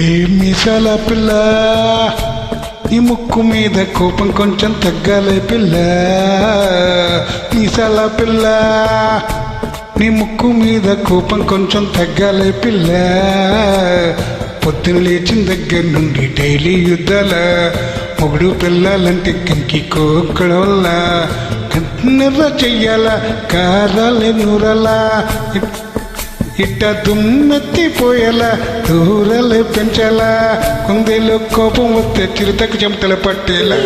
ఏ మీసాల పిల్ల, నీ ముక్కు మీద కోపం కొంచెం తగ్గాలే పిల్ల. మీసాల పిల్ల, నీ ముక్కు మీద కోపం కొంచెం తగ్గాలే పిల్ల. పొద్దున లేచిన దగ్గర నుండి డైలీ యుద్ధాల, మొగుడు పిల్లలంటే కంకి కోక్కడ వల్ల కన్నెర్ర చెయ్యాల కారాలే నూరలా. ఇట్ట దుమ్మెత్తిపోయేలా దూరలే పెంచాలా. కుందేలో కోపం వస్తే చిరుతకు చెమటలు పట్టేలా.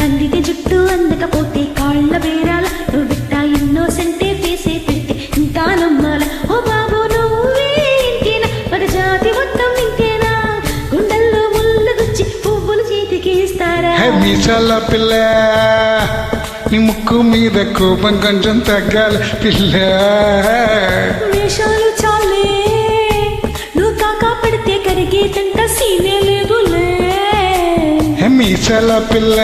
అందితే జుట్టు అందకపోతే కాళ్ళ బేరాల. నువ్విట్టా ఇన్నోసెంటే ఫేసే పెడితే ఇంకా నమ్మాల. ఓ బాబు నువ్వే ఇంతేనా, మన జాతి మొత్తం ఇంతేనా. గుండెల్లో ముళ్ళు గుచ్చి పువ్వులు చేతికి ఇస్తారా. మీసాల పిల్ల, నీ ముక్కు మీద కోపం కొంచెం తగ్గాలి పిల్ల. వేషాలు చాలే, నువ్వు కాకా పడితే కరిగేదంట సీనే లేదులే. మీసాల పిల్ల,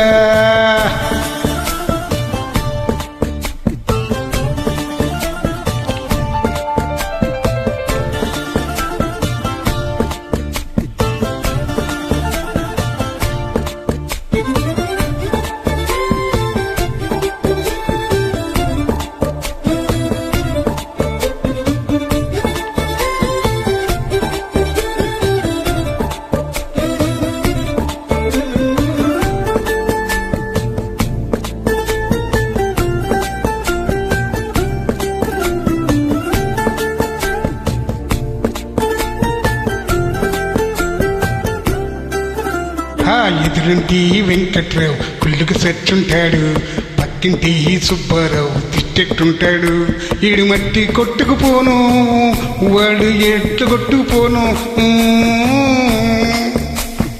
ఎదురింటి వెంకట్రావు కుళ్ళుకు సచ్చుంటాడు, పక్కింటి సుబ్బారావు తిట్టెట్టుంటాడు. ఈడు మట్టి కొట్టుకుపోను, వాడు ఎట్లు కొట్టుకుపోను.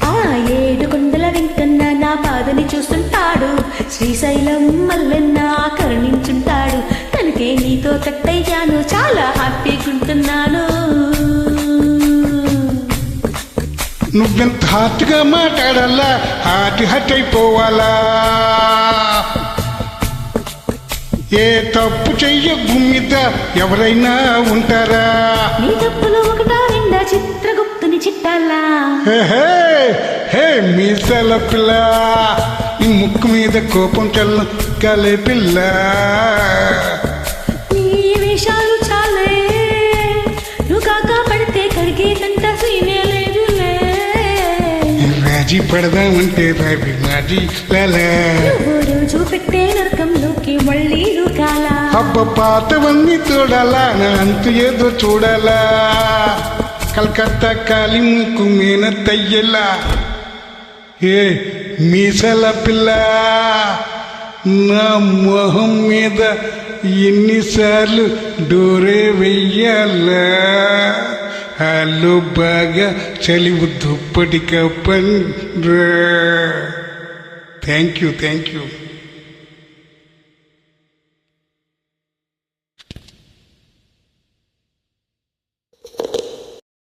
ఆ 7 కొండల వెంకన్న నా బాధని చూస్తుంటాడు, శ్రీశైలం మల్లన్న కరుణించుంటాడు. కనుకే నీతో కట్టయ్యాను, చాలా హ్యాపీగుంటున్నాను. నువ్వెంత హార్ట్గా మాట్లాడాలా, హార్ట్ అయిపోవాలా. ఏ తప్పు చెయ్య భూమి మీద ఎవరైనా ఉంటారా. నీ తప్పులు ఒకటా రెండా చిత్రగుప్తుని చిట్టాలా. హే మీసాల పిల్ల, నీ ముక్కు మీద కోపం చల్లగాలే పిల్ల. నీ వేషాలు చాలే, నువ్వు కాకా పడితే కరిగేదంట సీనే లేదులే. రాజీ పడదామంటే రావి మాజీ లాలా. రోజు పెట్టే నరకంలోకి మళ్ళీ రూకాలా. అబ్బ పాతవన్నీ చూడాలా, నా అంతు ఏదో చూడాలా. కలకత్తా కాలి ముక్కు మీన తయ్యలా. ఏ మీసాల పిల్ల, నా మొహం మీద ఎన్నిసార్లు డోరే వెయ్యాలా. హాల్లో బాగా చలివు దుప్పటి కప్పండ్రా. Thank you.